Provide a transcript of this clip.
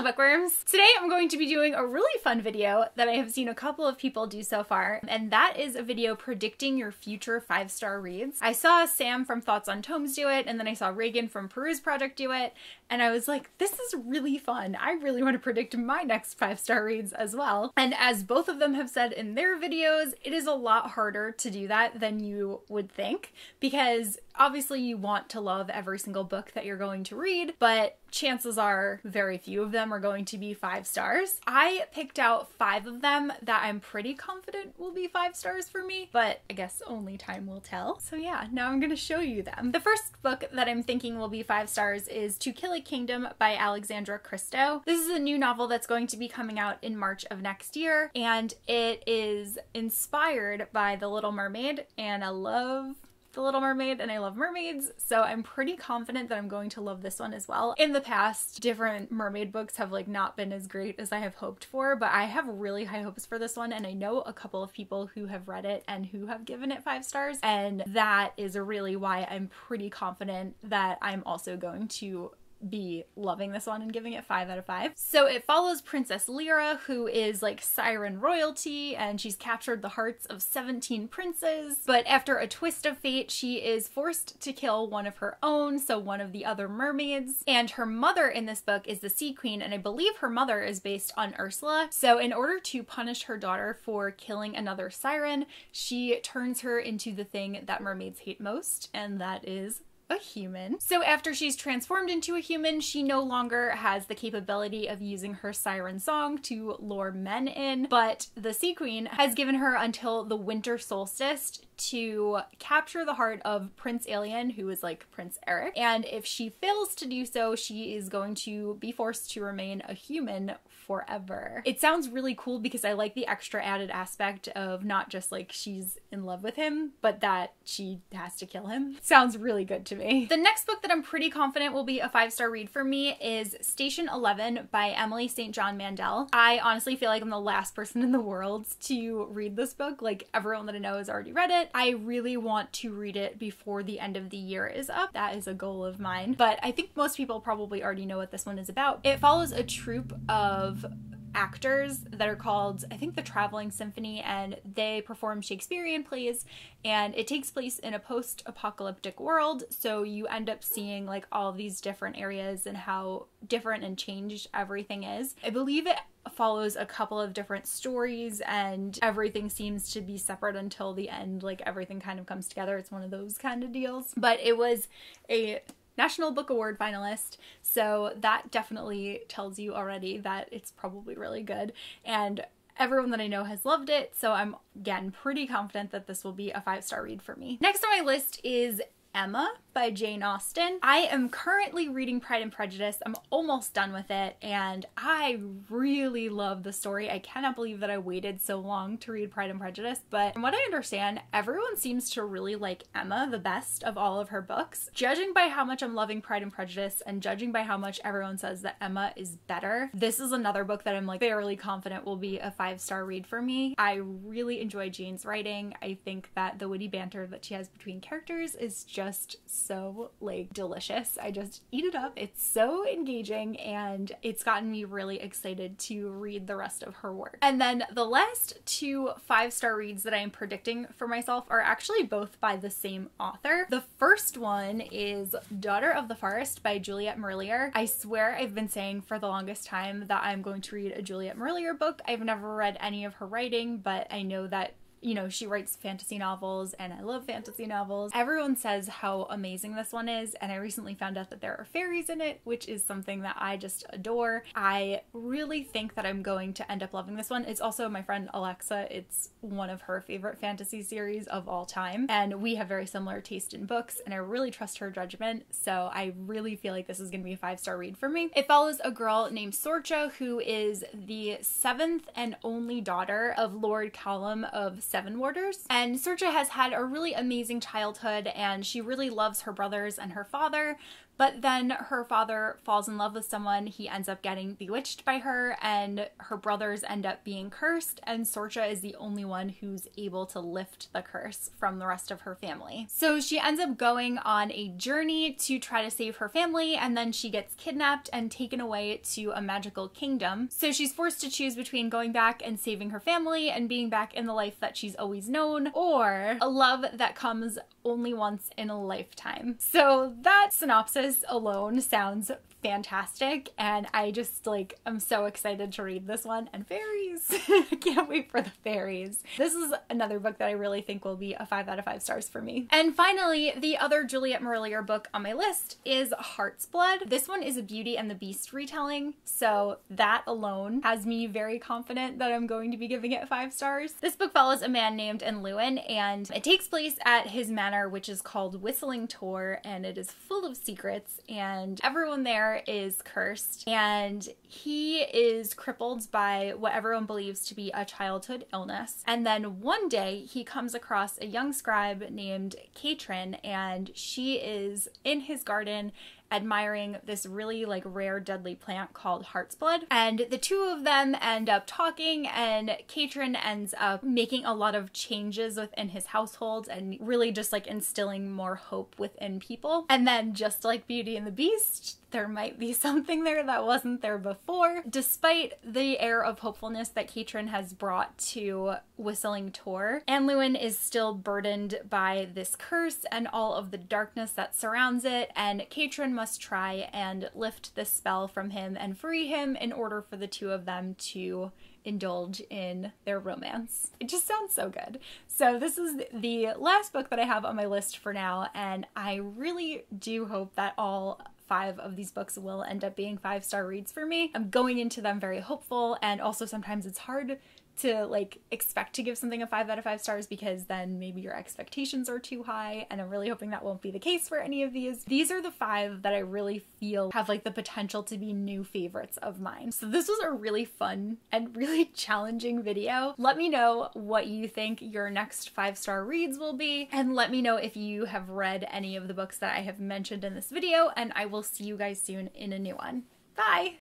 Hello bookworms! Today I'm going to be doing a really fun video that I have seen a couple of people do so far, and that is a video predicting your future 5-star reads. I saw Sam from Thoughts on Tomes do it, and then I saw Reagan from Peruse Project do it, and I was like, this is really fun. I really want to predict my next 5-star reads as well. And as both of them have said in their videos, it is a lot harder to do that than you would think, because obviously you want to love every single book that you're going to read, but chances are very few of them are going to be 5 stars. I picked out 5 of them that I'm pretty confident will be 5 stars for me, but I guess only time will tell. So yeah, now I'm gonna show you them. The first book that I'm thinking will be 5 stars is To Kill a Kingdom by Alexandra Christo. This is a new novel that's going to be coming out in March of next year, and it is inspired by The Little Mermaid, and I love The Little Mermaid and I love mermaids, so I'm pretty confident that I'm going to love this one as well. In the past, different mermaid books have not been as great as I have hoped for, but I have really high hopes for this one, and I know a couple of people who have read it and who have given it 5 stars, and that is really why I'm pretty confident that I'm also going to be loving this one and giving it 5 out of 5. So it follows Princess Lyra, who is siren royalty, and she's captured the hearts of 17 princes, but after a twist of fate, she is forced to kill one of her own, so one of the other mermaids, and her mother in this book is the Sea Queen, and I believe her mother is based on Ursula. So in order to punish her daughter for killing another siren, she turns her into the thing that mermaids hate most, and that is a human. So after she's transformed into a human, she no longer has the capability of using her siren song to lure men in, but the Sea Queen has given her until the winter solstice to capture the heart of Prince Alien, who is Prince Eric, and if she fails to do so, she is going to be forced to remain a human forever. It sounds really cool because I like the extra added aspect of not just she's in love with him, but that she has to kill him. Sounds really good to me. The next book that I'm pretty confident will be a 5-star read for me is Station 11 by Emily St. John Mandel. I honestly feel like I'm the last person in the world to read this book. Everyone that I know has already read it. I really want to read it before the end of the year is up. That is a goal of mine, but I think most people probably already know what this one is about. It follows a troupe of actors that are called, I think, the Traveling Symphony, and they perform Shakespearean plays, and it takes place in a post-apocalyptic world, so you end up seeing all these different areas and how different and changed everything is. I believe it follows a couple of different stories, and everything seems to be separate until the end, everything kind of comes together. It's one of those kind of deals. But it was a National Book Award finalist, so that definitely tells you already that it's probably really good, and everyone that I know has loved it, so I'm, again, pretty confident that this will be a 5-star read for me. Next on my list is Emma by Jane Austen. I am currently reading Pride and Prejudice. I'm almost done with it, and I really love the story. I cannot believe that I waited so long to read Pride and Prejudice, but from what I understand, everyone seems to really like Emma the best of all of her books. Judging by how much I'm loving Pride and Prejudice, and judging by how much everyone says that Emma is better, this is another book that I'm fairly confident will be a 5-star read for me. I really enjoy Jane's writing. I think that the witty banter that she has between characters is just so delicious. I just eat it up. It's so engaging, and it's gotten me really excited to read the rest of her work. And then the last 2 5-star reads that I am predicting for myself are actually both by the same author. The first one is Daughter of the Forest by Juliet Marillier. I swear I've been saying for the longest time that I'm going to read a Juliet Marillier book. I've never read any of her writing, but I know that she writes fantasy novels, and I love fantasy novels. Everyone says how amazing this one is, and I recently found out that there are fairies in it, which is something that I just adore. I really think that I'm going to end up loving this one. It's also my friend Alexa. It's one of her favorite fantasy series of all time, and we have very similar taste in books, and I really trust her judgment, so I really feel like this is going to be a 5-star read for me. It follows a girl named Sorcha, who is the 7th and only daughter of Lord Callum of Seven Warders, and Sorcha has had a really amazing childhood, and she really loves her brothers and her father, But then her father falls in love with someone, he ends up getting bewitched by her, and her brothers end up being cursed, and Sorcha is the only one who's able to lift the curse from the rest of her family. So she ends up going on a journey to try to save her family, and then she gets kidnapped and taken away to a magical kingdom. So she's forced to choose between going back and saving her family and being back in the life that she's always known, or a love that comes only once in a lifetime. So that synopsis alone sounds fantastic, and I just I'm so excited to read this one. And fairies! I can't wait for the fairies. This is another book that I really think will be a 5 out of 5 stars for me. And finally, the other Juliet Marillier book on my list is Heart's Blood. This one is a Beauty and the Beast retelling, so that alone has me very confident that I'm going to be giving it 5 stars. This book follows a man named Enlewin, and it takes place at his manor, which is called Whistling Tor, and it is full of secrets, and everyone there is cursed, and he is crippled by what everyone believes to be a childhood illness. And then one day he comes across a young scribe named Katrin, and she is in his garden admiring this really rare deadly plant called Heart's Blood. And the two of them end up talking, and Katrin ends up making a lot of changes within his household and really just instilling more hope within people. And then just like Beauty and the Beast, there might be something there that wasn't there before. Despite the air of hopefulness that Katrin has brought to Whistling Tor, Enlewin is still burdened by this curse and all of the darkness that surrounds it, and Katrin must try and lift this spell from him and free him in order for the two of them to indulge in their romance. It just sounds so good. So this is the last book that I have on my list for now, and I really do hope that all 5 of these books will end up being 5-star reads for me. I'm going into them very hopeful, and also sometimes it's hard to expect to give something a 5 out of 5 stars because then maybe your expectations are too high, and I'm really hoping that won't be the case for any of these. These are the 5 that I really feel have the potential to be new favorites of mine. So this was a really fun and really challenging video. Let me know what you think your next 5-star reads will be, and let me know if you have read any of the books that I have mentioned in this video, and I will see you guys soon in a new one. Bye!